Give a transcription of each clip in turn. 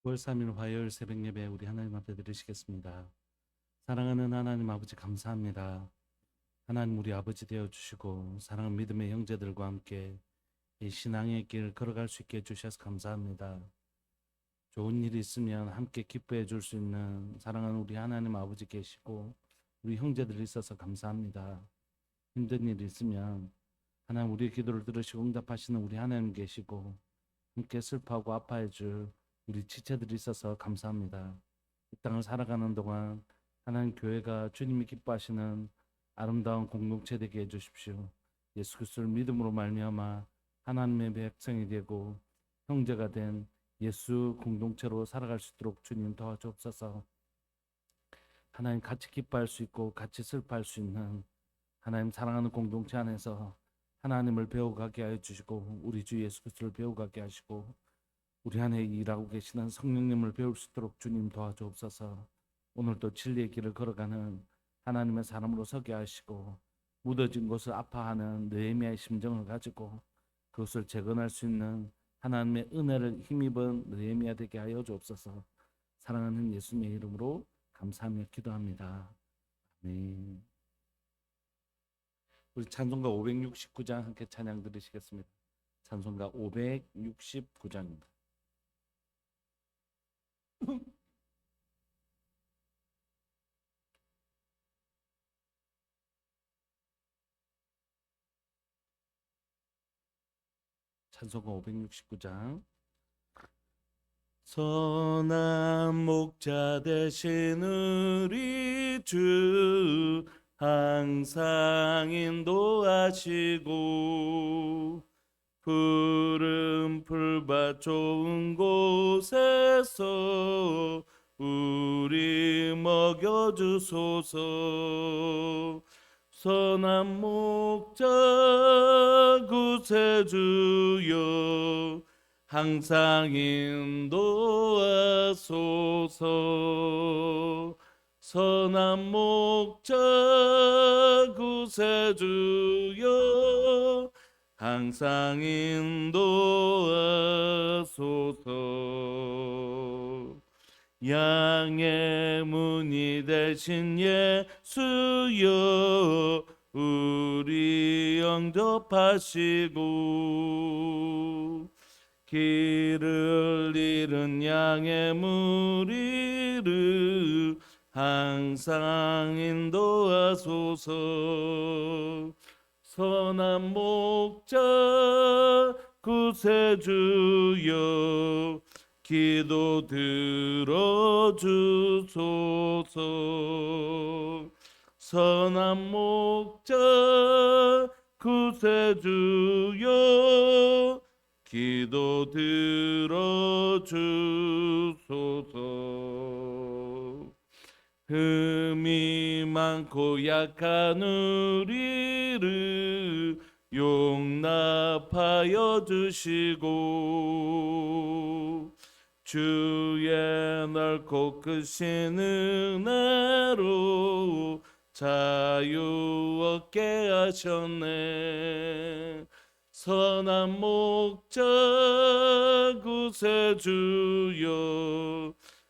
9월 3일 화요일 새벽 예배 우리 하나님 앞에 드리시겠습니다. 사랑하는 하나님 아버지 감사합니다. 하나님 우리 아버지 되어 주시고 사랑하는 믿음의 형제들과 함께 이 신앙의 길 걸어갈 수 있게 해주셔서 감사합니다. 좋은 일이 있으면 함께 기뻐해 줄 수 있는 사랑하는 우리 하나님 아버지 계시고 우리 형제들이 있어서 감사합니다. 힘든 일이 있으면 하나님 우리의 기도를 들으시고 응답하시는 우리 하나님 계시고 함께 슬퍼하고 아파해 줄 우리 지체들이 있어서 감사합니다. 이 땅을 살아가는 동안 하나님 교회가 주님이 기뻐하시는 아름다운 공동체 되게 해주십시오. 예수 그리스도를 믿음으로 말미암아 하나님의 백성이 되고 형제가 된 예수 공동체로 살아갈 수 있도록 주님 도와주옵소서. 하나님 같이 기뻐할 수 있고 같이 슬퍼할 수 있는 하나님 사랑하는 공동체 안에서 하나님을 배워가게 하여 주시고 우리 주 예수 그리스도를 배워가게 하시고 우리 안에 일하고 계시는 성령님을 배울 수 있도록 주님 도와주옵소서. 오늘도 진리의 길을 걸어가는 하나님의 사람으로 서게 하시고 묻어진 곳을 아파하는 느헤미야의 심정을 가지고 그것을 재건할 수 있는 하나님의 은혜를 힘입은 느헤미야 되게 하여 주옵소서. 사랑하는 예수님의 이름으로 감사하며 기도합니다. 아멘. 우리 찬송가 569장 함께 찬양 드리시겠습니다. 찬송가 569장입니다. 찬송가 569장. 선한 목자 되신 우리 주 항상 인도하시고 푸른 풀밭 좋은 곳에서 우리 먹여주소서. 선한 목자 구세주여 항상 인도하소서. 선한 목자 구세주여 항상 인도하소서. 양의 문이 되신 예수여 우리 영접하시고 길을 잃은 양의 무리를 항상 인도하소서. 선한 목자 구세주여 기도 들어주소서. 선한 목자 구세주여 기도 들어주소서. 흠이 많고 약한 우리를 용납하여 주시고 주의 넓고 크신 은혜로 자유 얻게 하셨네. 선한 목자 구세주여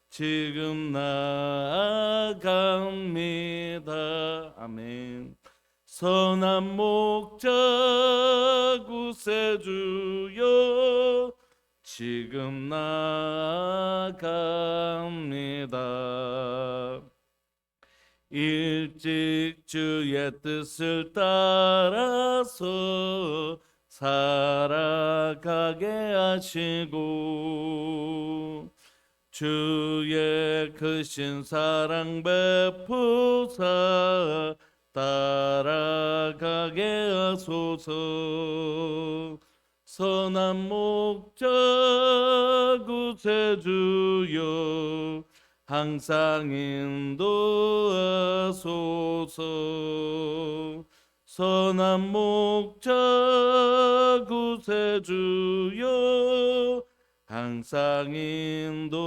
지금 나아갑니다. 아멘. 선한 목자 구세주여 지금 나아갑니다. 일찍 주의 뜻을 따라서 살아가게 하시고 주의 크신 사랑 베푸사 따라가게 하소서. 선한 목자 구세주여 항상 인도하소서. 선한 목자 구세주여 항상 인도하소서.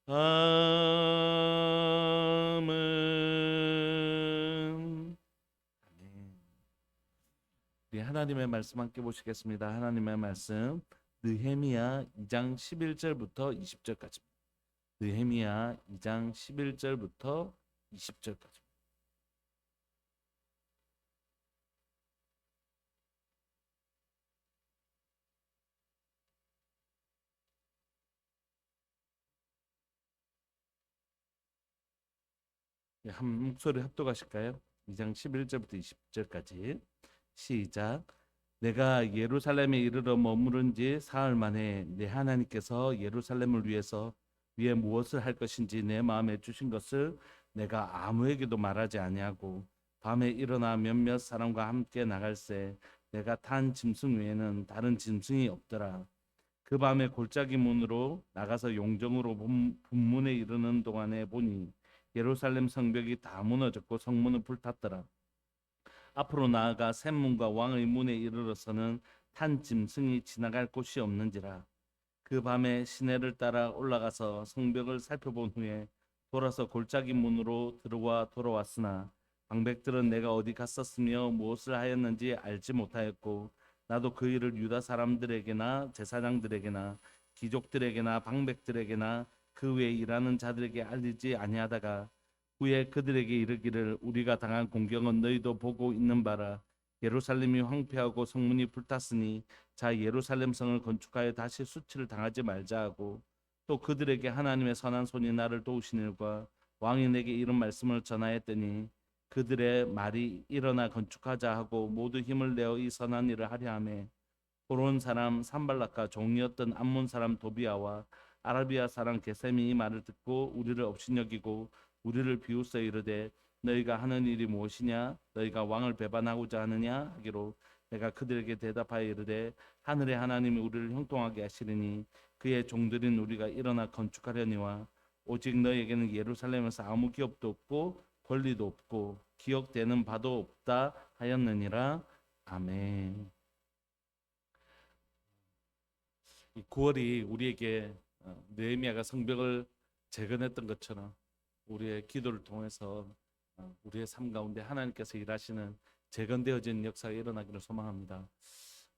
아멘. 우리 하나님의 말씀 함께 보시겠습니다. 하나님의 말씀 느헤미야 2장 11절부터 20절까지. 느헤미야 2장 11절부터 20절까지. 한 목소리 합독하실까요? 2장 11절부터 20절까지. 시작. 내가 예루살렘에 이르러 머무른 지 사흘 만에 내 하나님께서 예루살렘을 위해서 위에 무엇을 할 것인지 내 마음에 주신 것을 내가 아무에게도 말하지 아니하고 밤에 일어나 몇몇 사람과 함께 나갈새 내가 탄 짐승 외에는 다른 짐승이 없더라. 그 밤에 골짜기 문으로 나가서 용정으로 분문에 이르는 동안에 보니 예루살렘 성벽이 다 무너졌고 성문은 불탔더라. 앞으로 나아가 샘문과 왕의 문에 이르러서는 탄 짐승이 지나갈 곳이 없는지라. 그 밤에 시내를 따라 올라가서 성벽을 살펴본 후에 돌아서 골짜기 문으로 들어와 돌아왔으나 방백들은 내가 어디 갔었으며 무엇을 하였는지 알지 못하였고 나도 그 일을 유다 사람들에게나 제사장들에게나 귀족들에게나 방백들에게나 그 외에 일하는 자들에게 알리지 아니하다가 후에 그들에게 이르기를 우리가 당한 공경은 너희도 보고 있는 바라. 예루살렘이 황폐하고 성문이 불탔으니 자 예루살렘 성을 건축하여 다시 수치를 당하지 말자 하고 또 그들에게 하나님의 선한 손이 나를 도우신 일과 왕이 내게 이런 말씀을 전하였더니 그들의 말이 일어나 건축하자 하고 모두 힘을 내어 이 선한 일을 하려 하매 호론 사람 산발락과 종이었던 암몬 사람 도비아와 아라비아 사람 게셈이 이 말을 듣고 우리를 업신여기고 우리를 비웃어 이르되 너희가 하는 일이 무엇이냐 너희가 왕을 배반하고자 하느냐 하기로 내가 그들에게 대답하여 이르되 하늘의 하나님이 우리를 형통하게 하시리니 그의 종들인 우리가 일어나 건축하려니와 오직 너희에게는 예루살렘에서 아무 기업도 없고 권리도 없고 기억되는 바도 없다 하였느니라. 아멘. 이 9월이 우리에게 느헤미야가 성벽을 재건했던 것처럼 우리의 기도를 통해서 우리의 삶 가운데 하나님께서 일하시는 재건되어진 역사가 일어나기를 소망합니다.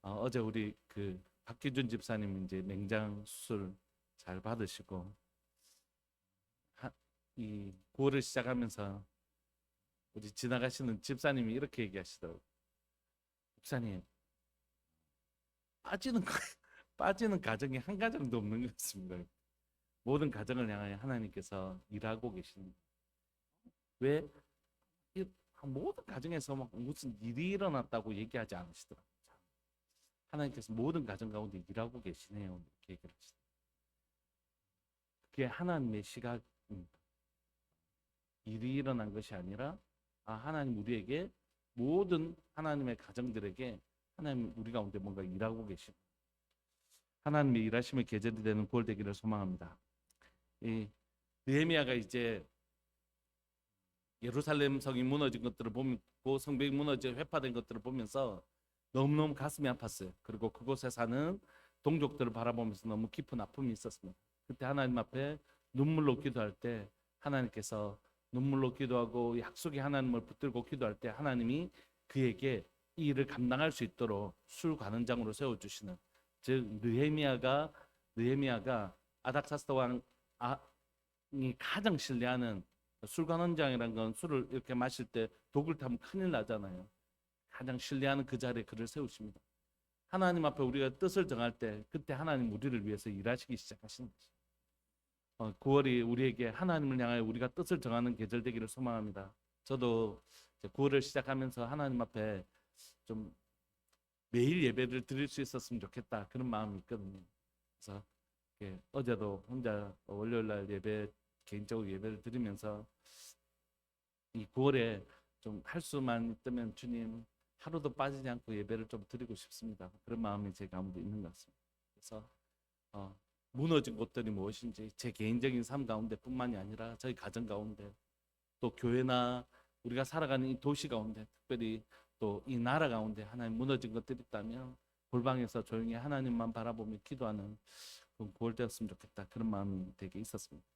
어제 우리 그 박기준 집사님 이제 맹장 수술 잘 받으시고 이 9월을 시작하면서 우리 지나가시는 집사님이 이렇게 얘기하시더라고요. 집사님 빠지는 가정이 한 가정도 없는 것 같습니다. 모든 가정을 향하여 하나님께서 일하고 계십니다. 왜? 모든 가정에서 막 무슨 일이 일어났다고 얘기하지 않으시더라고요. 하나님께서 모든 가정 가운데 일하고 계시네요. 이렇게 얘기를 하시더라고요. 그게 하나님의 시각입니다. 일이 일어난 것이 아니라 하나님 우리에게 모든 하나님의 가정들에게 하나님 우리 가운데 뭔가 일하고 계십니다. 하나님의 일하심의 계절이 되는 9월 되기를 소망합니다. 이 느헤미야가 이제 예루살렘 성이 무너진 것들을 보고 성벽이 무너져 회파된 것들을 보면서 너무너무 가슴이 아팠어요. 그리고 그곳에 사는 동족들을 바라보면서 너무 깊은 아픔이 있었습니다. 그때 하나님 앞에 눈물로 기도할 때 하나님께서 눈물로 기도하고 약속의 하나님을 붙들고 기도할 때 하나님이 그에게 이 일을 감당할 수 있도록 술관원장으로 세워주시는, 즉 느헤미야가 아닥사스다 왕이 가장 신뢰하는 술관원장이라는 건 술을 이렇게 마실 때 독을 타면 큰일 나잖아요. 가장 신뢰하는 그 자리에 그를 세우십니다. 하나님 앞에 우리가 뜻을 정할 때 그때 하나님 우리를 위해서 일하시기 시작하시는 거죠. 9월이 우리에게 하나님을 향하여 우리가 뜻을 정하는 계절 되기를 소망합니다. 저도 9월을 시작하면서 하나님 앞에 좀 매일 예배를 드릴 수 있었으면 좋겠다 그런 마음이 있거든요. 그래서 어제도 혼자 월요일날 예배 개인적으로 예배를 드리면서 이 9월에 좀 할 수만 있다면 주님 하루도 빠지지 않고 예배를 좀 드리고 싶습니다. 그런 마음이 제 가운데 있는 것 같습니다. 그래서 무너진 것들이 무엇인지 제 개인적인 삶 가운데 뿐만이 아니라 저희 가정 가운데 또 교회나 우리가 살아가는 이 도시 가운데 특별히 또 이 나라 가운데 하나님 무너진 것들이 있다면 골방에서 조용히 하나님만 바라보며 기도하는 9월 되었으면 좋겠다 그런 마음이 되게 있었습니다.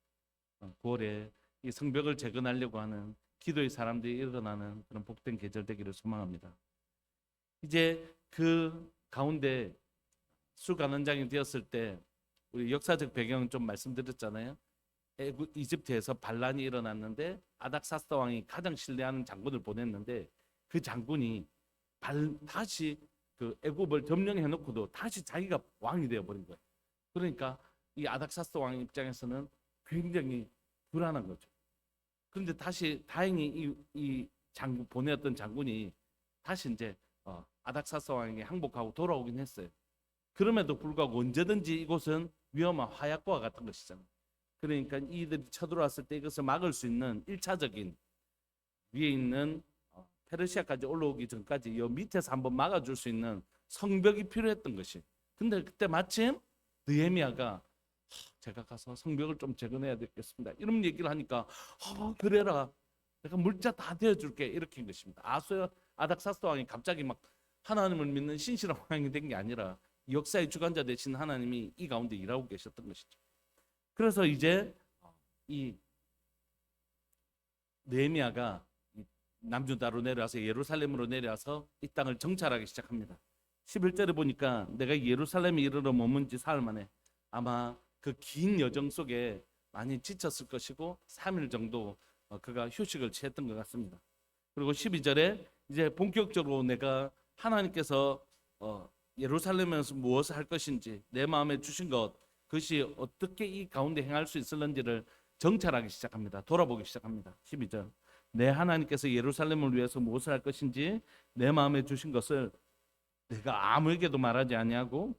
9월에 이 성벽을 재건하려고 하는 기도의 사람들이 일어나는 그런 복된 계절 되기를 소망합니다. 이제 그 가운데 수간원장이 되었을 때 우리 역사적 배경은 좀 말씀드렸잖아요. 이집트에서 반란이 일어났는데 아닥사스다 왕이 가장 신뢰하는 장군을 보냈는데 그 장군이 다시 그 애굽을 점령해 놓고도 다시 자기가 왕이 되어 버린 거예요. 그러니까 이 아닥사스다 왕 입장에서는 굉장히 불안한 거죠. 그런데 다시 다행히 이 장군 보내었던 장군이 다시 이제 아닥사스다 왕에게 항복하고 돌아오긴 했어요. 그럼에도 불구하고 언제든지 이곳은 위험한 화약고와 같은 것이잖아요. 그러니까 이들이 쳐들어왔을 때 이것을 막을 수 있는 1차적인 위에 있는 페르시아까지 올라오기 전까지 이 밑에서 한번 막아줄 수 있는 성벽이 필요했던 것이. 근데 그때 마침 느헤미야가 제가 가서 성벽을 좀 재건해야 되겠습니다. 이런 얘기를 하니까 그래라. 내가 물자 다 되어줄게. 이렇게 한 것입니다. 아닥사스다 왕이 갑자기 막 하나님을 믿는 신실한 왕이 된 게 아니라 역사의 주관자 되신 하나님이 이 가운데 일하고 계셨던 것이죠. 그래서 이제 이 느헤미야가 남유다로 내려와서 예루살렘으로 내려와서 이 땅을 정찰하기 시작합니다. 11절에 보니까 내가 예루살렘에 이르러 머문 지 사흘 만에 아마 그 긴 여정 속에 많이 지쳤을 것이고 3일 정도 그가 휴식을 취했던 것 같습니다. 그리고 12절에 이제 본격적으로 내가 하나님께서 예루살렘에서 무엇을 할 것인지 내 마음에 주신 것 그것이 어떻게 이 가운데 행할 수 있을는지를 정찰하기 시작합니다. 돌아보기 시작합니다. 12절 내 하나님께서 예루살렘을 위해서 무엇을 할 것인지 내 마음에 주신 것을 내가 아무에게도 말하지 아니하고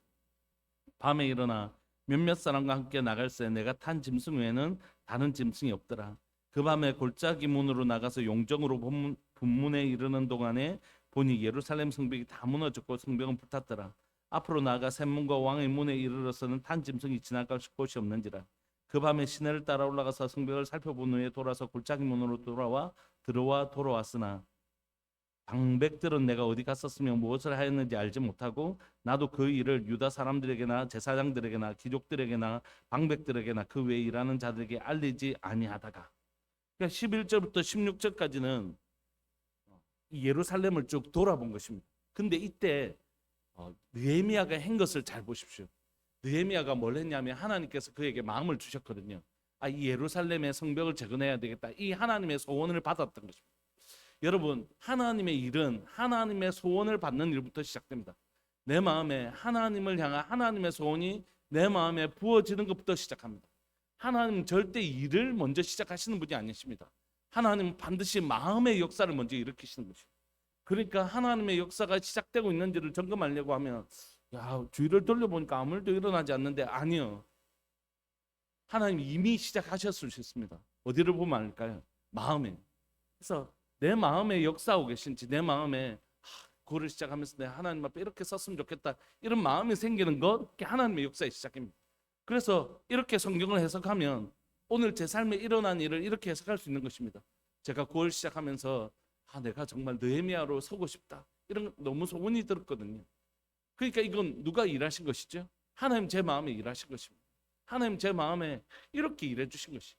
밤에 일어나 몇몇 사람과 함께 나갈새 내가 탄 짐승 외에는 다른 짐승이 없더라. 그 밤에 골짜기 문으로 나가서 용정으로 분문에 이르는 동안에 보니 예루살렘 성벽이 다 무너졌고 성벽은 불탔더라. 앞으로 나아가 샘문과 왕의 문에 이르러서는 탄 짐승이 지나갈 곳이 없는지라. 그 밤에 시내를 따라 올라가서 성벽을 살펴본 후에 돌아서 골짜기 문으로 돌아왔으나 방백들은 내가 어디 갔었으며 무엇을 하였는지 알지 못하고 나도 그 일을 유다 사람들에게나 제사장들에게나 귀족들에게나 방백들에게나 그 외에 일하는 자들에게 알리지 아니하다가. 그러니까 11절부터 16절까지는 예루살렘을 쭉 돌아본 것입니다. 근데 이때 느헤미야가 한 것을 잘 보십시오. 느헤미야가 뭘 했냐면 하나님께서 그에게 마음을 주셨거든요. 이 예루살렘의 성벽을 재건해야 되겠다. 이 하나님의 소원을 받았던 것입니다. 여러분, 하나님의 일은 하나님의 소원을 받는 일부터 시작됩니다. 내 마음에 하나님을 향한 하나님의 소원이 내 마음에 부어지는 것부터 시작합니다. 하나님은 절대 일을 먼저 시작하시는 분이 아니십니다. 하나님은 반드시 마음의 역사를 먼저 일으키시는 것입니다. 그러니까 하나님의 역사가 시작되고 있는지를 점검하려고 하면 주위를 돌려보니까 아무 일도 일어나지 않는데 아니요. 하나님 이미 시작하셨을 수 있습니다. 어디를 보면 알까요? 마음에. 그래서 내 마음에 역사하고 계신지 내 마음에 그거를 시작하면서 내 하나님 앞에 이렇게 썼으면 좋겠다 이런 마음이 생기는 것 그게 하나님의 역사의 시작입니다. 그래서 이렇게 성경을 해석하면 오늘 제 삶에 일어난 일을 이렇게 해석할 수 있는 것입니다. 제가 9월 시작하면서 내가 정말 느헤미야로 서고 싶다 이런 너무 소원이 들었거든요. 그러니까 이건 누가 일하신 것이죠? 하나님 제 마음에 일하신 것입니다. 하나님 제 마음에 이렇게 일해 주신 것이.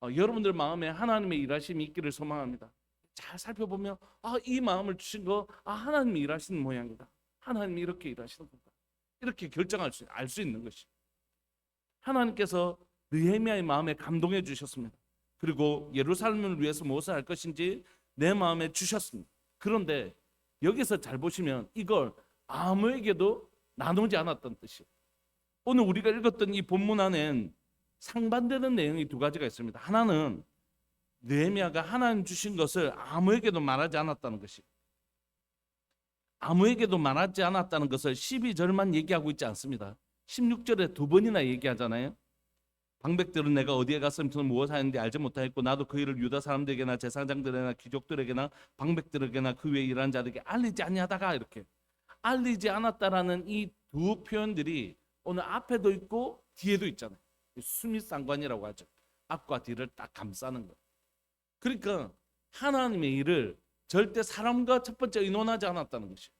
여러분들 마음에 하나님의 일하심이 있기를 소망합니다. 잘 살펴보면 이 마음을 주신 거 하나님이 일하시는 모양이다. 하나님이 이렇게 일하시는 거다. 이렇게 결정할 수 알 수 있는 것이. 하나님께서 느헤미야의 마음에 감동해 주셨습니다. 그리고 예루살렘을 위해서 무엇을 할 것인지 내 마음에 주셨습니다. 그런데 여기서 잘 보시면 이걸 아무에게도 나누지 않았던 뜻이에요. 오늘 우리가 읽었던 이 본문 안엔 상반되는 내용이 두 가지가 있습니다. 하나는 느헤미야가 하나님 주신 것을 아무에게도 말하지 않았다는 것이. 아무에게도 말하지 않았다는 것을 12절만 얘기하고 있지 않습니다. 16절에 두 번이나 얘기하잖아요. 방백들은 내가 어디에 갔으면 무엇을 하는지 알지 못하였고 나도 그 일을 유다 사람들에게나 제사장들에게나 귀족들에게나 방백들에게나 그 외에 일하는 자들에게 알리지 아니하다가 이렇게 알리지 않았다라는 이 두 표현들이 오늘 앞에도 있고 뒤에도 있잖아요. 수미상관이라고 하죠. 앞과 뒤를 딱 감싸는 것. 그러니까 하나님의 일을 절대 사람과 첫 번째 의논하지 않았다는 것이에요.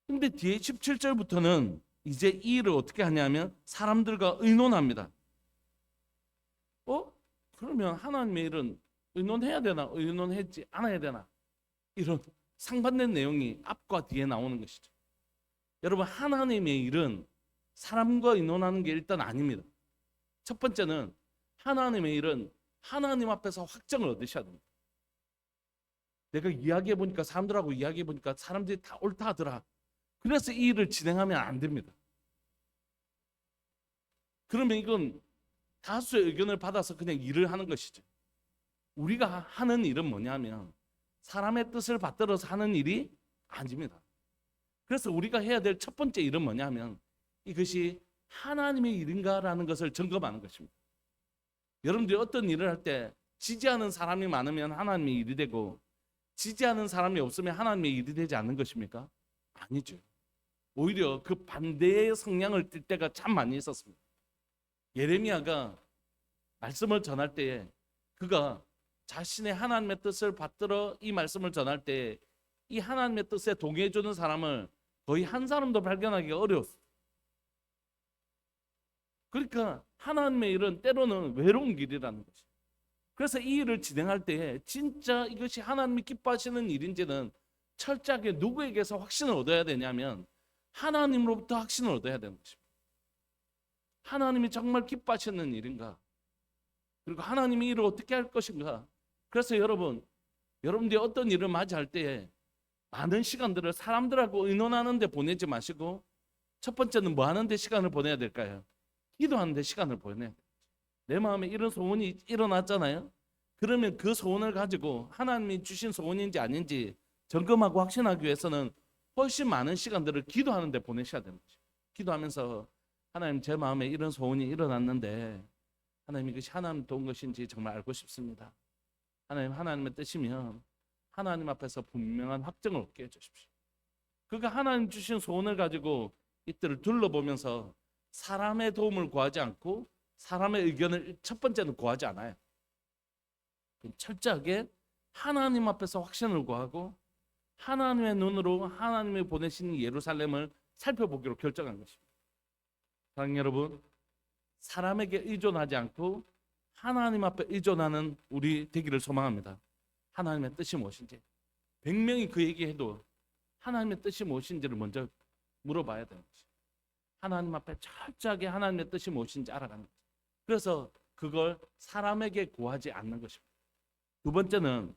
근데 뒤에 17절부터는 이제 이 일을 어떻게 하냐면 사람들과 의논합니다. 그러면 하나님의 일은 의논해야 되나? 의논하지 않아야 되나? 이런 상반된 내용이 앞과 뒤에 나오는 것이죠. 여러분, 하나님의 일은 사람과 의논하는 게 일단 아닙니다. 첫 번째는 하나님의 일은 하나님 앞에서 확정을 얻으셔야 됩니다. 내가 이야기해 보니까, 사람들하고 이야기해 보니까 사람들이 다 옳다 하더라. 그래서 이 일을 진행하면 안 됩니다. 그러면 이건 다수의 의견을 받아서 그냥 일을 하는 것이죠. 우리가 하는 일은 뭐냐면 사람의 뜻을 받들어서 하는 일이 아닙니다. 그래서 우리가 해야 될 첫 번째 일은 뭐냐면 이것이 하나님의 일인가라는 것을 점검하는 것입니다. 여러분들이 어떤 일을 할 때 지지하는 사람이 많으면 하나님의 일이 되고 지지하는 사람이 없으면 하나님의 일이 되지 않는 것입니까? 아니죠. 오히려 그 반대의 성향을 띨 때가 참 많이 있었습니다. 예레미야가 말씀을 전할 때에 그가 자신의 하나님의 뜻을 받들어 이 말씀을 전할 때 이 하나님의 뜻에 동의해 주는 사람을 거의 한 사람도 발견하기가 어려웠어요. 그러니까 하나님의 일은 때로는 외로운 길이라는 것이죠. 그래서 이 일을 진행할 때에 진짜 이것이 하나님이 기뻐하시는 일인지는 철저하게 누구에게서 확신을 얻어야 되냐면 하나님으로부터 확신을 얻어야 되는 것입니다. 하나님이 정말 기뻐하시는 일인가? 그리고 하나님이 이를 어떻게 할 것인가? 그래서 여러분들이 어떤 일을 맞이할 때에 많은 시간들을 사람들하고 의논하는 데 보내지 마시고 첫 번째는 뭐 하는 데 시간을 보내야 될까요? 기도하는 데 시간을 보내야 돼요. 내 마음에 이런 소원이 일어났잖아요. 그러면 그 소원을 가지고 하나님이 주신 소원인지 아닌지 점검하고 확신하기 위해서는 훨씬 많은 시간들을 기도하는 데 보내셔야 되는 거죠. 기도하면서 하나님, 제 마음에 이런 소원이 일어났는데 하나님, 이것이 하나님 도운 것인지 정말 알고 싶습니다. 하나님, 하나님의 뜻이면 하나님 앞에서 분명한 확정을 얻게 해주십시오. 그가 하나님 주신 소원을 가지고 이들을 둘러보면서 사람의 도움을 구하지 않고 사람의 의견을 첫 번째는 구하지 않아요. 철저하게 하나님 앞에서 확신을 구하고 하나님의 눈으로 하나님이 보내신 예루살렘을 살펴보기로 결정한 것입니다. 사랑하는 여러분, 사람에게 의존하지 않고 하나님 앞에 의존하는 우리 되기를 소망합니다. 하나님의 뜻이 무엇인지 100명이 그 얘기해도 하나님의 뜻이 무엇인지를 먼저 물어봐야 되는 거죠. 하나님 앞에 철저하게 하나님의 뜻이 무엇인지 알아가는 거죠. 그래서 그걸 사람에게 구하지 않는 것입니다. 두 번째는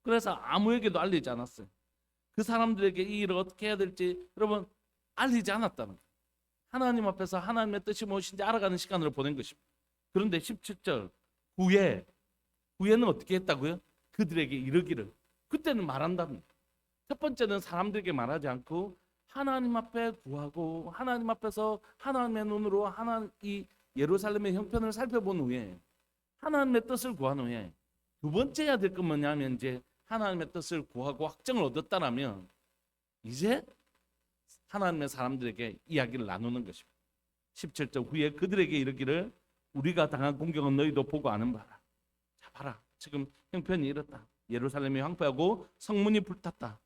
그래서 아무에게도 알리지 않았어요. 그 사람들에게 이 일을 어떻게 해야 될지 여러분 알리지 않았다는 거예요. 하나님 앞에서 하나님의 뜻이 무엇인지 알아가는 시간을 보낸 것입니다. 그런데 17절 후에는 어떻게 했다고요? 그들에게 이르기를. 그때는 말한답니다. 첫 번째는 사람들에게 말하지 않고 하나님 앞에 구하고 하나님 앞에서 하나님의 눈으로 이 예루살렘의 형편을 살펴본 후에 하나님의 뜻을 구한 후에 두 번째 해야 될 건 뭐냐면 이제 하나님의 뜻을 구하고 확정을 얻었다라면 이제 하나님의 사람들에게 이야기를 나누는 것입니다. 17절 후에 그들에게 이르기를 우리가 당한 공경은 너희도 보고 아는 바라. 자, 봐라. 지금 형편이 이렇다. 예루살렘이 황폐하고 성문이 불탔다.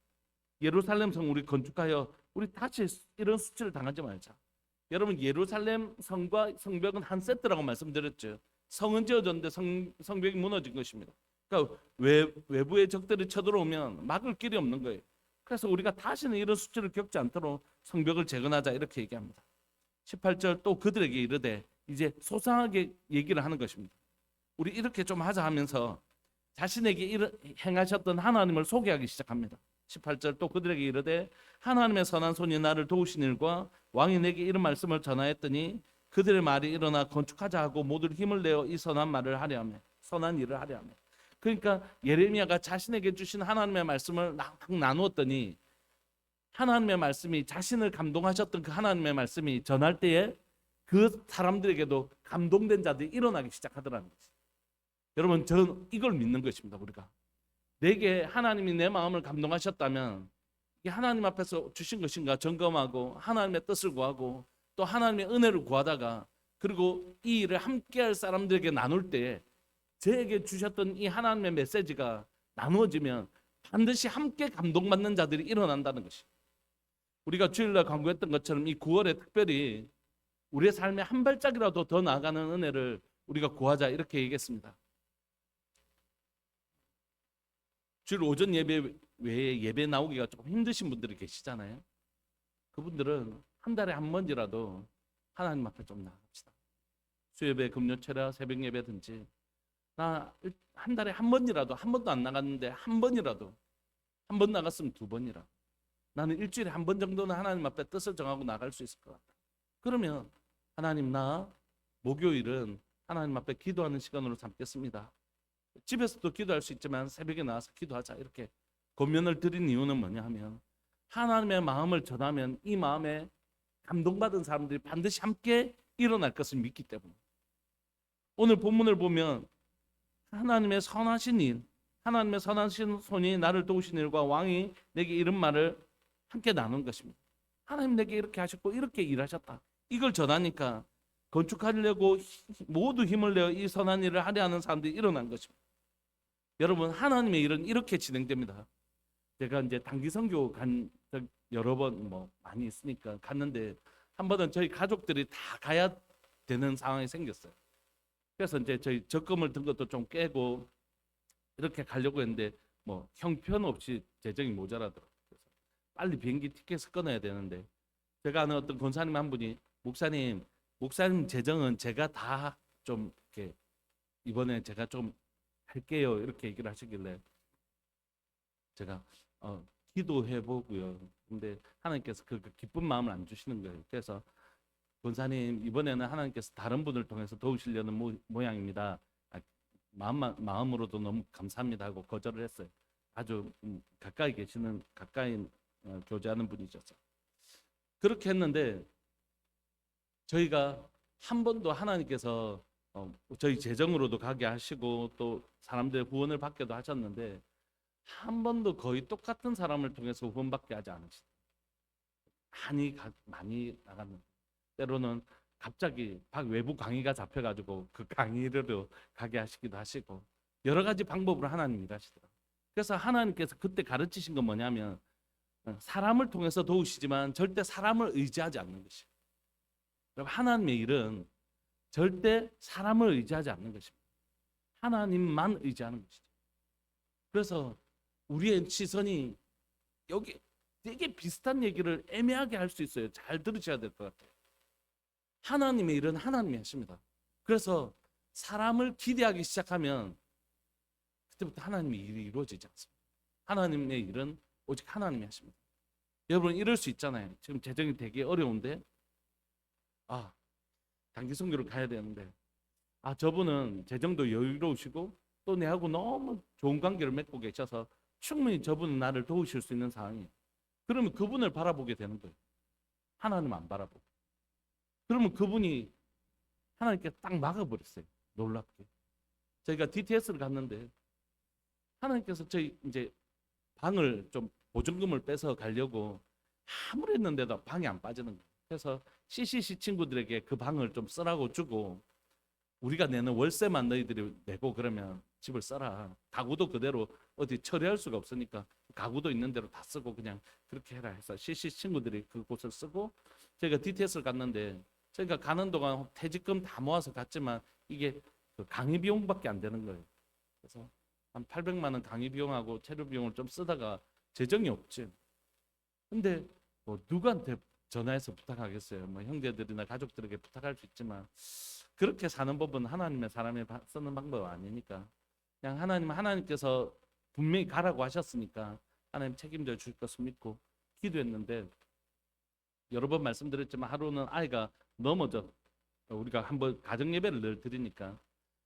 예루살렘 성 우리 건축하여 우리 다시 이런 수치를 당하지 말자. 여러분, 예루살렘 성과 성벽은 한 세트라고 말씀드렸죠. 성은 지어졌는데 성벽이 무너진 것입니다. 그러니까 외부의 적들이 쳐들어오면 막을 길이 없는 거예요. 그래서 우리가 다시는 이런 수치를 겪지 않도록 성벽을 재건하자 이렇게 얘기합니다. 18절 또 그들에게 이르되 이제 소상하게 얘기를 하는 것입니다. 우리 이렇게 좀 하자 하면서 자신에게 행하셨던 하나님을 소개하기 시작합니다. 18절 또 그들에게 이르되 하나님의 선한 손이 나를 도우신 일과 왕이 내게 이런 말씀을 전하였더니 그들의 말이 일어나 건축하자 하고 모두 힘을 내어 이 선한 말을 하려 하며 선한 일을 하려 하며. 그러니까 예레미야가 자신에게 주신 하나님의 말씀을 나누었더니 하나님의 말씀이 자신을 감동하셨던 그 하나님의 말씀이 전할 때에 그 사람들에게도 감동된 자들이 일어나기 시작하더라는 거죠. 여러분, 저는 이걸 믿는 것입니다. 우리가 내게 하나님이 내 마음을 감동하셨다면 이게 하나님 앞에서 주신 것인가 점검하고 하나님의 뜻을 구하고 또 하나님의 은혜를 구하다가 그리고 이 일을 함께할 사람들에게 나눌 때 저에게 주셨던 이 하나님의 메시지가 나누어지면 반드시 함께 감동받는 자들이 일어난다는 것이. 우리가 주일날 강구했던 것처럼 이 9월에 특별히 우리의 삶에 한 발짝이라도 더 나아가는 은혜를 우리가 구하자 이렇게 얘기했습니다. 주일 오전 예배 외에 예배 나오기가 조금 힘드신 분들이 계시잖아요. 그분들은 한 달에 한 번이라도 하나님 앞에 좀 나갑시다. 수요예배, 금요철야, 새벽 예배든지 나 한 달에 한 번이라도, 한 번도 안 나갔는데 한 번이라도, 한 번 나갔으면 두 번이라, 나는 일주일에 한 번 정도는 하나님 앞에 뜻을 정하고 나갈 수 있을 것 같다. 그러면 하나님, 나 목요일은 하나님 앞에 기도하는 시간으로 삼겠습니다. 집에서도 기도할 수 있지만 새벽에 나와서 기도하자, 이렇게 권면을 드린 이유는 뭐냐 하면, 하나님의 마음을 전하면 이 마음에 감동받은 사람들이 반드시 함께 일어날 것을 믿기 때문에. 오늘 본문을 보면 하나님의 선하신 일, 하나님의 선하신 손이 나를 도우신 일과 왕이 내게 이런 말을 함께 나눈 것입니다. 하나님 내게 이렇게 하셨고 이렇게 일하셨다. 이걸 전하니까 건축하려고 모두 힘을 내어 이 선한 일을 하려 하는 사람들이 일어난 것입니다. 여러분, 하나님의 일은 이렇게 진행됩니다. 제가 이제 단기 선교 간 여러 번 많이 있으니까 갔는데, 한 번은 저희 가족들이 다 가야 되는 상황이 생겼어요. 그래서 이제 저희 적금을 든 것도 좀 깨고 이렇게 가려고 했는데 형편없이 재정이 모자라더라고요. 그래서 빨리 비행기 티켓을 끊어야 되는데, 제가 아는 어떤 권사님 한 분이 목사님 재정은 제가 다 좀 이렇게 이번에 제가 좀 할게요, 이렇게 얘기를 하시길래 제가 기도해 보고요. 근데 하나님께서 그 기쁜 마음을 안 주시는 거예요. 그래서 권사님, 이번에는 하나님께서 다른 분을 통해서 도우시려는 모양입니다. 마음으로도 너무 감사합니다 하고 거절을 했어요. 아주 가까이 계시는, 가까이 교제하는 분이셨어요. 그렇게 했는데 저희가 한 번도 하나님께서 저희 재정으로도 가게 하시고 또 사람들의 후원을 받게도 하셨는데, 한 번도 거의 똑같은 사람을 통해서 후원받게 하지 않으시다. 많이 나갔는데, 때로는 갑자기 외부 강의가 잡혀가지고 그 강의로 가게 하시기도 하시고, 여러 가지 방법으로 하나님 일하시더라고요. 그래서 하나님께서 그때 가르치신 건 뭐냐면, 사람을 통해서 도우시지만 절대 사람을 의지하지 않는 것이에요. 하나님의 일은 절대 사람을 의지하지 않는 것입니다. 하나님만 의지하는 것이죠. 그래서 우리의 시선이 여기 되게 비슷한 얘기를 애매하게 할 수 있어요. 잘 들으셔야 될 것 같아요. 하나님의 일은 하나님이 하십니다. 그래서 사람을 기대하기 시작하면 그때부터 하나님의 일이 이루어지지 않습니다. 하나님의 일은 오직 하나님이 하십니다. 여러분, 이럴 수 있잖아요. 지금 재정이 되게 어려운데 단기 선교를 가야 되는데, 저분은 재정도 여유로우시고 또 내하고 너무 좋은 관계를 맺고 계셔서 충분히 저분은 나를 도우실 수 있는 상황이에요. 그러면 그분을 바라보게 되는 거예요. 하나님 안 바라보고. 그러면 그분이 하나님께 딱 막아버렸어요. 놀랍게. 저희가 DTS를 갔는데 하나님께서 저희 이제 방을 좀 보증금을 빼서 가려고 아무리 했는데도 방이 안 빠지는 거예요. 그래서 CCC 친구들에게 그 방을 좀 쓰라고 주고, 우리가 내는 월세만 너희들이 내고 그러면 집을 써라. 가구도 그대로 어디 처리할 수가 없으니까 가구도 있는 대로 다 쓰고 그냥 그렇게 해라 해서 CC 친구들이 그곳을 쓰고, 저희가 DTS를 갔는데, 저희가 가는 동안 퇴직금 다 모아서 갔지만 이게 그 강의 비용밖에 안 되는 거예요. 그래서 한 800만 원 강의 비용하고 체류 비용을 좀 쓰다가 재정이 없지. 근데 누구한테 전화해서 부탁하겠어요? 형제들이나 가족들에게 부탁할 수 있지만 그렇게 사는 법은 하나님의 사람이 쓰는 방법 아니니까, 그냥 하나님께서 분명히 가라고 하셨으니까 하나님 책임져 줄 것을 믿고 기도했는데, 여러 번 말씀드렸지만 하루는 아이가 넘어져, 우리가 한번 가정 예배를 늘 드리니까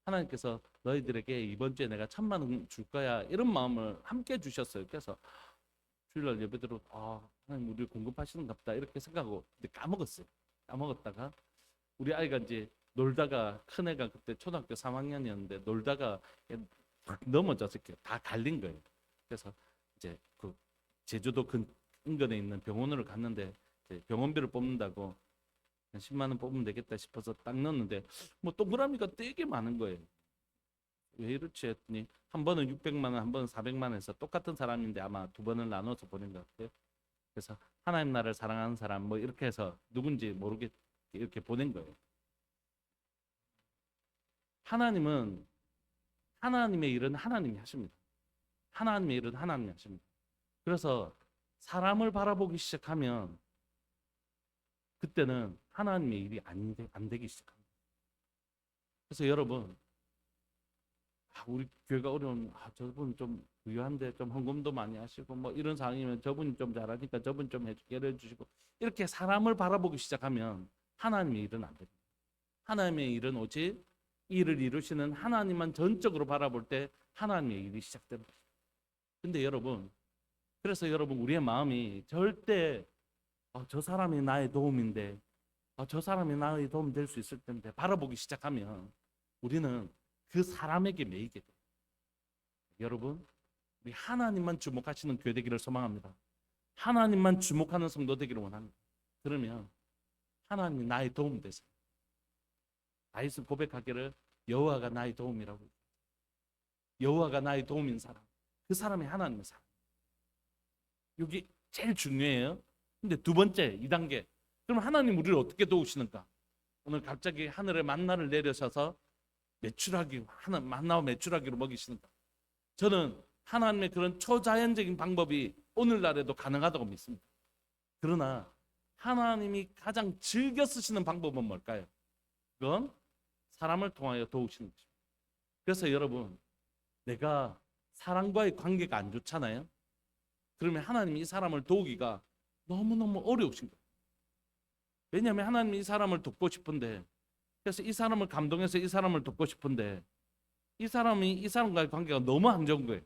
하나님께서 너희들에게 이번 주에 내가 1,000만 원 줄 거야, 이런 마음을 함께 주셨어요. 그래서 주일날 예배대로 하나님 우리 공급하시는가 보다 이렇게 생각하고, 근데 까먹었어요. 까먹었다가 우리 아이가 이제 놀다가, 큰 애가 그때 초등학교 3학년이었는데 놀다가 넘어져서 이렇게 다 갈린 거예요. 그래서 이제 그 제주도 인근에 있는 병원으로 갔는데 병원비를 뽑는다고 10만 원 뽑으면 되겠다 싶어서 딱 넣었는데 동그라미가 되게 많은 거예요. 왜 이렇지 했더니 한 번은 600만 원, 한 번은 400만 원 해서 똑같은 사람인데 아마 두 번을 나눠서 보낸 것 같아요. 그래서 하나님 나라를 사랑하는 사람 이렇게 해서 누군지 모르게 이렇게 보낸 거예요. 하나님은, 하나님의 일은 하나님이 하십니다. 하나님의 일은 하나님이 하십니다. 그래서 사람을 바라보기 시작하면 그때는 하나님의 일이 안 되기 시작합니다. 그래서 여러분, 우리 교회가 어려운, 저분 좀 부유한데 좀 헌금도 많이 하시고 뭐 이런 상황이면 저분이 좀 잘하니까 저분 좀 해주시고, 이렇게 사람을 바라보기 시작하면 하나님의 일은 안 됩니다. 하나님의 일은 오직 일을 이루시는 하나님만 전적으로 바라볼 때 하나님의 일이 시작됩니다. 근데 여러분, 그래서 여러분, 우리의 마음이 절대 저 사람이 나의 도움인데, 저 사람이 나의 도움 될 수 있을 텐데 바라보기 시작하면 우리는 그 사람에게 매이게 돼요. 여러분, 우리 하나님만 주목하시는 교회 되기를 소망합니다. 하나님만 주목하는 성도 되기를 원합니다. 그러면 하나님이 나의 도움 되세요. 다윗은 고백하기를 여호와가 나의 도움이라고. 여호와가 나의 도움인 사람, 그 사람이 하나님의 사람. 여기 제일 중요해요. 근데 두 번째, 2단계. 그럼 하나님 우리를 어떻게 도우시는가? 오늘 갑자기 하늘에 만나를 내려셔서 만나와 메추라기로 먹이시는가? 저는 하나님의 그런 초자연적인 방법이 오늘날에도 가능하다고 믿습니다. 그러나 하나님이 가장 즐겨 쓰시는 방법은 뭘까요? 그건 사람을 통하여 도우시는 것입니다. 그래서 여러분, 내가 사람과의 관계가 안 좋잖아요. 그러면 하나님이 이 사람을 도우기가 너무너무 어려우신 거예요. 왜냐하면 하나님이 이 사람을 돕고 싶은데, 그래서 이 사람을 감동해서 이 사람을 돕고 싶은데 이 사람이 이 사람과의 관계가 너무 안 좋은 거예요.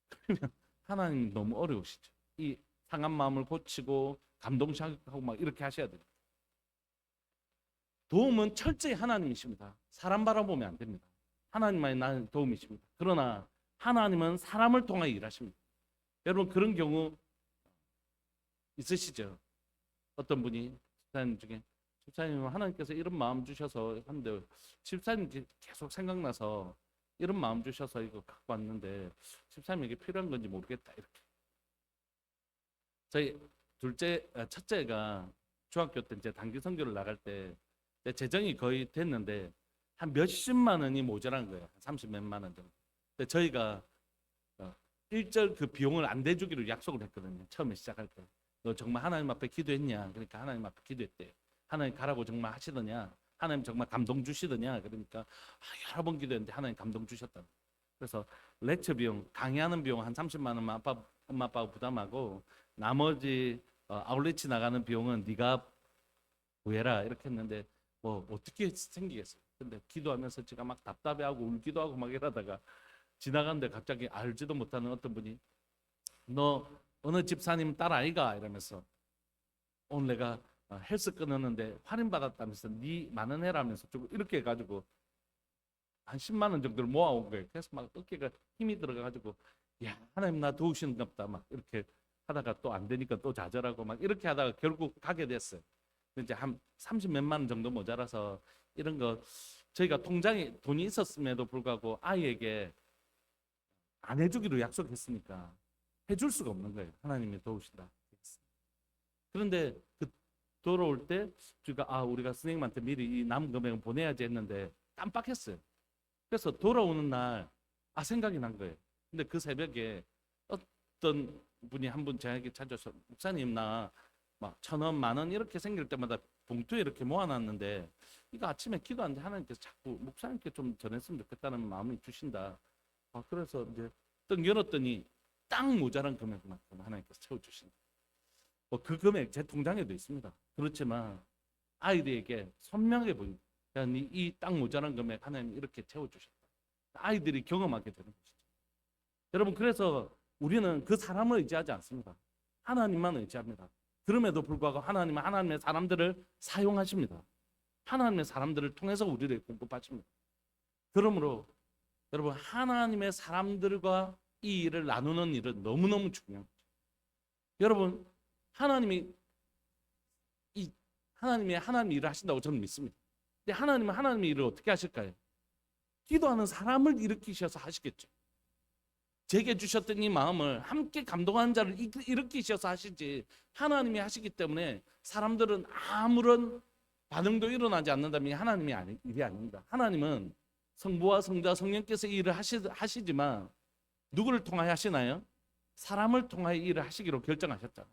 그러면 하나님이 너무 어려우시죠. 이 상한 마음을 고치고 감동시키고 막 이렇게 하셔야 돼요. 도움은 철저히 하나님이십니다. 사람 바라보면 안 됩니다. 하나님만이 나는 도움이십니다. 그러나 하나님은 사람을 통해 일하십니다. 여러분, 그런 경우 있으시죠? 어떤 분이 집사님 중에, 집사님 하나님께서 이런 마음 주셔서 하는데, 집사님 계속 생각나서 이런 마음 주셔서 이거 갖고 왔는데 집사님에게 필요한 건지 모르겠다, 이렇게. 저희 첫째가 중학교 때 이제 단기 선교를 나갈 때 재정이 거의 됐는데 한 몇십만 원이 모자란 거예요. 30몇만 원 정도. 근데 저희가 1절 그 비용을 안 대주기로 약속을 했거든요. 처음에 시작할 때. 너 정말 하나님 앞에 기도했냐? 그러니까 하나님 앞에 기도했대요. 하나님 가라고 정말 하시더냐? 하나님 정말 감동 주시더냐? 그러니까 여러 번 기도했는데 하나님 감동 주셨다. 그래서 렉처 비용, 강의하는 비용 한 30만 원만 엄마 아빠가 부담하고 나머지 아울렛이 나가는 비용은 네가 구해라, 이렇게 했는데 뭐 어떻게 생기겠어요. 근데 기도하면서 제가 막 답답해하고 울기도 하고 막 이러다가 지나가는데 갑자기 알지도 못하는 어떤 분이 너 어느 집사님 딸 아이가? 이러면서 오늘 내가 헬스 끊었는데 할인 받았다면서 네 만원 해라면서 좀 이렇게 해가지고 한 10만 원 정도를 모아온 거예요. 그래서 막 어깨가 힘이 들어가가지고 야, 하나님 나 도우시는가 보다 막 이렇게 하다가 또 안 되니까 또 좌절하고 막 이렇게 하다가 결국 가게 됐어요. 이제 한 30몇만 원 정도 모자라서 이런 거 저희가 통장에 돈이 있었음에도 불구하고 아이에게 안 해주기로 약속했으니까 해줄 수가 없는 거예요. 하나님이 도우신다. 그런데 그 돌아올 때 우리가 선생님한테 미리 이 남은 금액을 보내야지 했는데 깜빡했어요. 그래서 돌아오는 날 생각이 난 거예요. 근데 그 새벽에 어떤 분이 한 분 저에게 찾아서 목사님 나 막 1,000원, 10,000원 이렇게 생길 때마다 봉투에 이렇게 모아놨는데 이거 아침에 기도하는데 하나님께서 자꾸 목사님께 좀 전했으면 좋겠다는 마음이 주신다. 그래서 이제 떡 열었더니 딱 모자란 금액만큼 하나님께서 채워주신다. 그 금액 제 통장에도 있습니다. 그렇지만 아이들에게 선명하게 보입니다. 이 딱 모자란 금액 하나님 이렇게 채워주셨다. 아이들이 경험하게 되는 것이죠. 여러분, 그래서 우리는 그 사람을 의지하지 않습니다. 하나님만 의지합니다. 그럼에도 불구하고 하나님은 하나님의 사람들을 사용하십니다. 하나님의 사람들을 통해서 우리를 공급하십니다. 그러므로 여러분, 하나님의 사람들과 이 일을 나누는 일은 너무너무 중요한 거죠. 여러분, 하나님이 하나님 일을 하신다고 저는 믿습니다. 근데 하나님은 하나님의 일을 어떻게 하실까요? 기도하는 사람을 일으키셔서 하시겠죠. 제게 주셨던 이 마음을 함께 감동하는 자를 일으키셔서 하시지, 하나님이 하시기 때문에 사람들은 아무런 반응도 일어나지 않는다면 하나님의 일이 아닙니다. 하나님은 성부와 성자와 성령께서 이 일을 하시지만 누구를 통하여 하시나요? 사람을 통하여 일을 하시기로 결정하셨잖아요.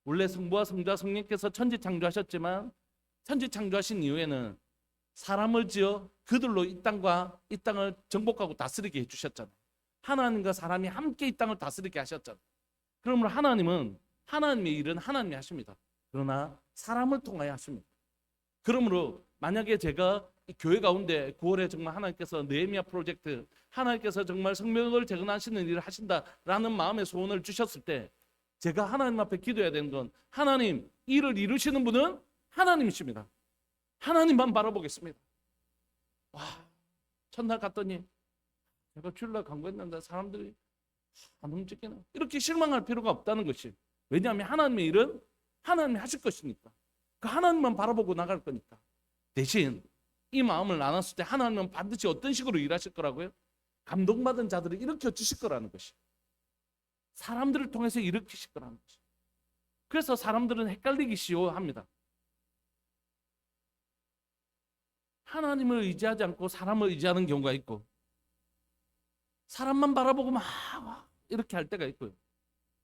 원래 성부와 성자와 성령께서 천지 창조하셨지만 천지 창조하신 이후에는 사람을 지어 그들로 이 땅을 정복하고 다스리게 해주셨잖아요. 하나님과 사람이 함께 이 땅을 다스리게 하셨잖아요. 그러므로 하나님은 하나님의 일은 하나님이 하십니다. 그러나 사람을 통하여 하십니다. 그러므로 만약에 제가 이 교회 가운데 9월에 정말 하나님께서 느헤미야 프로젝트, 하나님께서 정말 성벽을 재건하시는 일을 하신다라는 마음의 소원을 주셨을 때 제가 하나님 앞에 기도해야 되는 건, 하나님, 일을 이루시는 분은 하나님이십니다. 하나님만 바라보겠습니다. 와, 첫날 갔더니 제가 주일날 간구했는데 사람들이 안 움직이나, 이렇게 실망할 필요가 없다는 것이, 왜냐하면 하나님의 일은 하나님이 하실 것이니까, 그 하나님만 바라보고 나갈 거니까. 대신 이 마음을 나눴을 때 하나님은 반드시 어떤 식으로 일하실 거라고요? 감동받은 자들을 일으켜 주실 거라는 것이, 사람들을 통해서 일으키실 거라는 것이. 그래서 사람들은 헷갈리기 쉬워합니다. 하나님을 의지하지 않고 사람을 의지하는 경우가 있고, 사람만 바라보고 막 이렇게 할 때가 있고요.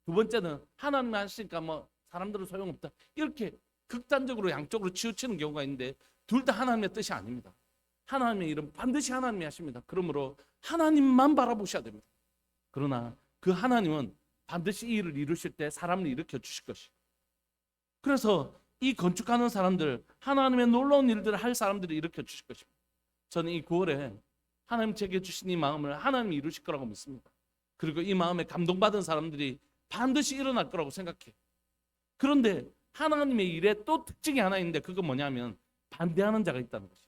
두 번째는 하나님이 하시니까 뭐 사람들은 소용없다, 이렇게 극단적으로 양쪽으로 치우치는 경우가 있는데, 둘 다 하나님의 뜻이 아닙니다. 하나님의 일은 반드시 하나님이 하십니다. 그러므로 하나님만 바라보셔야 됩니다. 그러나 그 하나님은 반드시 이 일을 이루실 때 사람을 일으켜 주실 것이. 그래서 이 건축하는 사람들, 하나님의 놀라운 일들을 할 사람들을 일으켜 주실 것입니다. 저는 이 9월에 하나님 제게 주신 이 마음을 하나님이 이루실 거라고 믿습니다. 그리고 이 마음에 감동받은 사람들이 반드시 일어날 거라고 생각해요. 그런데 하나님의 일에 또 특징이 하나 있는데, 그건 뭐냐면 반대하는 자가 있다는 것이죠.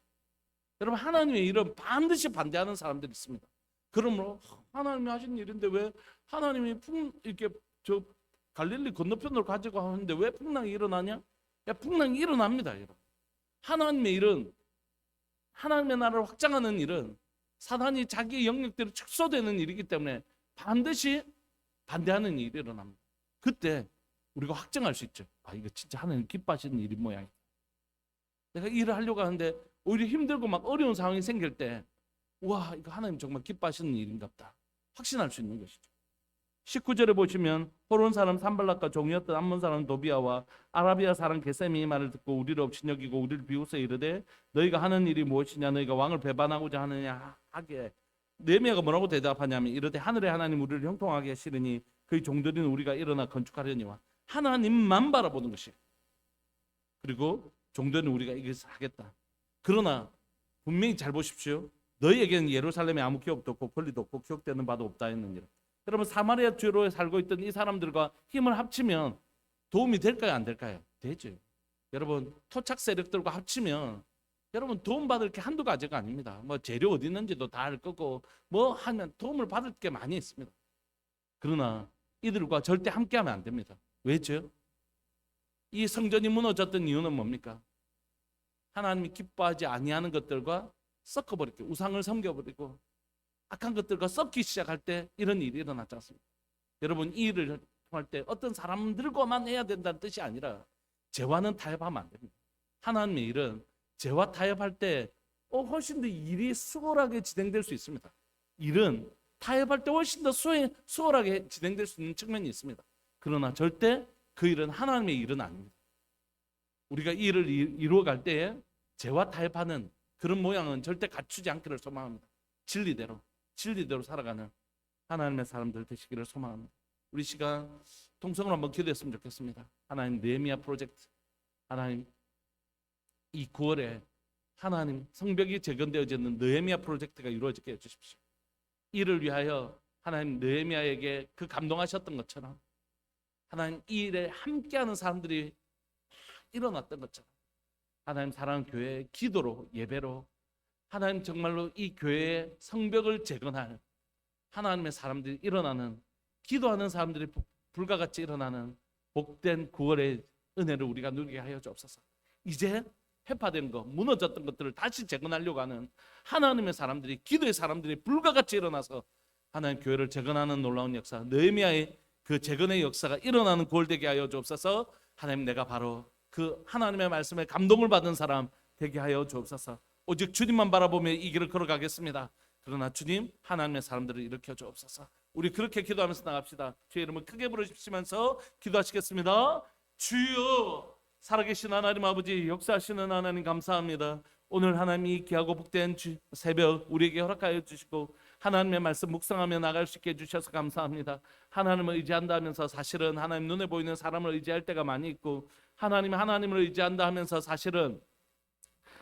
여러분, 하나님의 일은 반드시 반대하는 사람들이 있습니다. 그러므로 하나님이 하신 일인데 왜 하나님이 이렇게 저 갈릴리 건너편으로 가지고 하는데 왜 풍랑이 일어나냐? 야, 풍랑이 일어납니다, 여러분. 하나님의 일은, 하나님의 나라를 확장하는 일은 사단이 자기 영역대로 축소되는 일이기 때문에 반드시 반대하는 일이 일어납니다. 그때 우리가 확정할 수 있죠. 아, 이거 진짜 하나님 기뻐하시는 일인 모양이다. 내가 일을 하려고 하는데 오히려 힘들고 막 어려운 상황이 생길 때, 와, 이거 하나님 정말 기뻐하시는 일인가 보다 확신할 수 있는 것이죠. 19절에 보시면 호론 사람 산발락과 종이었던 암몬 사람 도비아와 아라비아 사람 게셈이 이 말을 듣고 우리를 업신여기고 우리를 비웃어 이르되 너희가 하는 일이 무엇이냐, 너희가 왕을 배반하고자 하느냐 하게, 느헤미야가 뭐라고 대답하냐면 이르되 하늘의 하나님 우리를 형통하게 하시리니 그의 종들인 우리가 일어나 건축하려니와. 하나님만 바라보는 것이. 그리고 종들은 우리가 이것을 하겠다. 그러나 분명히 잘 보십시오. 너희에게는 예루살렘에 아무 기억도 없고 권리도 없고 기억되는 바도 없다 했느니라. 여러분, 사마리아 주로 살고 있던 이 사람들과 힘을 합치면 도움이 될까요, 안 될까요? 되죠. 여러분, 토착 세력들과 합치면 여러분 도움 받을 게 한두 가지가 아닙니다. 뭐 재료 어디 있는지도 다 알 거고 뭐 하면 도움을 받을 게 많이 있습니다. 그러나 이들과 절대 함께하면 안 됩니다. 왜죠? 이 성전이 무너졌던 이유는 뭡니까? 하나님이 기뻐하지 아니하는 것들과 섞어버리고 우상을 섬겨버리고 악한 것들과 섞기 시작할 때 이런 일이 일어났지 않습니까? 여러분, 이 일을 할 때 어떤 사람들과만 해야 된다는 뜻이 아니라 죄와는 타협하면 안 됩니다. 하나님의 일은 죄와 타협할 때 훨씬 더 일이 수월하게 진행될 수 있습니다. 일은 타협할 때 훨씬 더 수월하게 진행될 수 있는 측면이 있습니다. 그러나 절대 그 일은 하나님의 일은 아닙니다. 우리가 이 일을 이루어갈 때에 죄와 타협하는 그런 모양은 절대 갖추지 않기를 소망합니다. 진리대로 살아가는 하나님의 사람들 되시기를 소망합니다. 우리 시간 통성으로 한번 기도했으면 좋겠습니다. 하나님, 느헤미야 프로젝트, 하나님, 이 9월에 하나님 성벽이 재건되어지는 느헤미야 프로젝트가 이루어지게 해주십시오. 이를 위하여 하나님, 느헤미야에게 그 감동하셨던 것처럼 하나님, 이 일에 함께하는 사람들이 일어났던 것처럼 하나님, 사랑하는 교회의 기도로, 예배로 하나님 정말로 이 교회의 성벽을 재건할 하나님의 사람들이 일어나는, 기도하는 사람들이 불과 같이 일어나는 복된 9월의 은혜를 우리가 누리게 하여 주옵소서. 이제 해파된 것, 무너졌던 것들을 다시 재건하려고 하는 하나님의 사람들이, 기도의 사람들이 불과 같이 일어나서 하나님 교회를 재건하는 놀라운 역사, 느헤미야의 그 재건의 역사가 일어나는 9월 되게 하여 주옵소서. 하나님, 내가 바로 그 하나님의 말씀에 감동을 받은 사람 되게 하여 주옵소서. 오직 주님만 바라보며 이 길을 걸어가겠습니다. 그러나 주님, 하나님의 사람들을 일으켜 주옵소서. 우리 그렇게 기도하면서 나갑시다. 주의 이름을 크게 부르시면서 기도하시겠습니다. 주여, 살아계신 하나님 아버지, 역사하시는 하나님 감사합니다. 오늘 하나님이 귀하고 복된 새벽 우리에게 허락하여 주시고 하나님의 말씀 묵상하며 나갈 수 있게 해주셔서 감사합니다. 하나님을 의지한다 하면서 사실은 하나님 눈에 보이는 사람을 의지할 때가 많이 있고, 하나님을 의지한다 하면서 사실은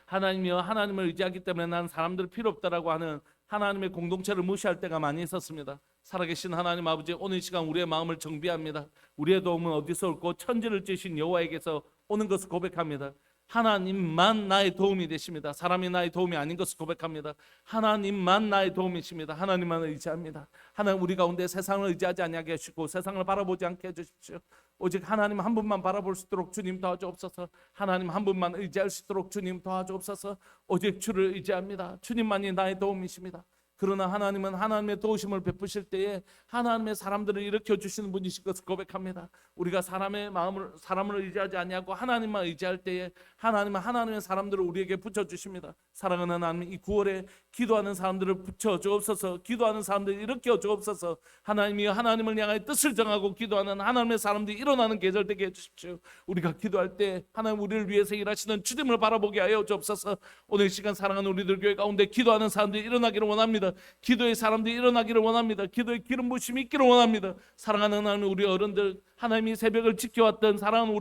하나님이여 하나님을 의지하기 때문에 난 사람들 필요 없다라고 하는 하나님의 공동체를 무시할 때가 많이 있었습니다. 살아계신 하나님 아버지, 오늘 시간 우리의 마음을 정비합니다. 우리의 도움은 어디서 올고 천지를 찌신 여호와에게서 오는 것을 고백합니다. 하나님만 나의 도움이 되십니다. 사람이 나의 도움이 아닌 것을 고백합니다. 하나님만 나의 도움이십니다. 하나님만 의지합니다. 하나님, 우리 가운데 세상을 의지하지 아니하게 하시고 세상을 바라보지 않게 해주십시오. 오직 하나님 한 분만 바라볼 수 있도록 주님 도와주옵소서. 하나님 한 분만 의지할 수 있도록 주님 도와주옵소서. 오직 주를 의지합니다. 주님만이 나의 도움이십니다. 그러나 하나님은 하나님의 도우심을 베푸실 때에 하나님의 사람들을 일으켜 주시는 분이신 것을 고백합니다. 우리가 사람을 의지하지 아니하고 하나님만 의지할 때에 하나님은 하나님의 사람들을 우리에게 붙여 주십니다. 사랑하는 하나님, 이 9월에 기도하는 사람들을 붙여 주옵소서. 기도하는 사람들을 일으켜 주옵소서. 하나님이 하나님을 향하여 뜻을 정하고 기도하는 하나님의 사람들이 일어나는 계절 되게 해주십시오. 우리가 기도할 때 하나님 우리를 위해서 일하시는 주님을 바라보게 하여 주옵소서. 오늘 시간 사랑하는 우리들 교회 가운데 기도하는 사람들이 일어나기를 원합니다. 기도의 사람들이 일어나기를 원합니다. 기도의 기름 부심이 있기를 원합니다. 사랑하는 하나님, 우리 어른들, 하나님이 새벽을 지켜왔던 사랑하는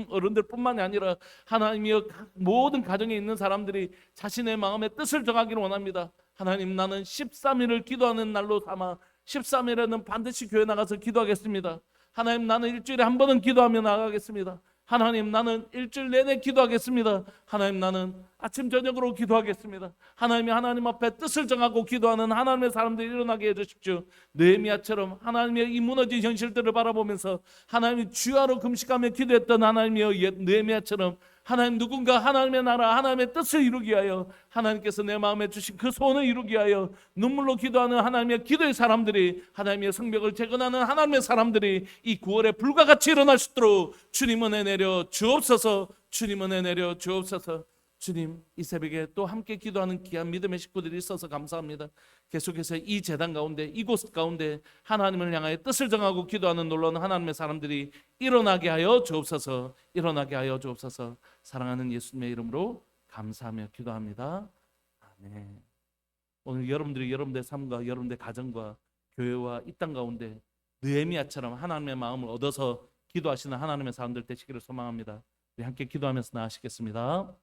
어른들뿐만이 아니라 하나님이여 모든 가정에 있는 사람들이 자신의 마음의 뜻을 정하기를 원합니다. 하나님, 나는 13일을 기도하는 날로 삼아 13일에는 반드시 교회 나가서 기도하겠습니다. 하나님, 나는 일주일에 한 번은 기도하며 나가겠습니다. 하나님, 나는 일주일 내내 기도하겠습니다. 하나님, 나는 아침 저녁으로 기도하겠습니다. 하나님이 하나님 앞에 뜻을 정하고 기도하는 하나님의 사람들이 일어나게 해주십시오. 느헤미야처럼 하나님의 이 무너진 현실들을 바라보면서 하나님이 주야로 금식하며 기도했던 하나님의 느헤미야처럼 하나님, 누군가 하나님의 나라, 하나님의 뜻을 이루기 위하여 하나님께서 내 마음에 주신 그 소원을 이루기 위하여 눈물로 기도하는 하나님의 기도의 사람들이, 하나님의 성벽을 재건하는 하나님의 사람들이 이 9월에 불과 같이 일어날 수 있도록 주님 은혜 내려 주옵소서. 주님 은혜 내려 주옵소서. 주님, 이 새벽에 또 함께 기도하는 귀한 믿음의 식구들이 있어서 감사합니다. 계속해서 이 제단 가운데, 이곳 가운데 하나님을 향하여 뜻을 정하고 기도하는 놀라운 하나님의 사람들이 일어나게 하여 주옵소서. 일어나게 하여 주옵소서. 사랑하는 예수님의 이름으로 감사하며 기도합니다. 아멘. 오늘 여러분들이 여러분들의 삶과 여러분들의 가정과 교회와 이 땅 가운데 느헤미야처럼 하나님의 마음을 얻어서 기도하시는 하나님의 사람들 되시기를 소망합니다. 우리 함께 기도하면서 나아가시겠습니다.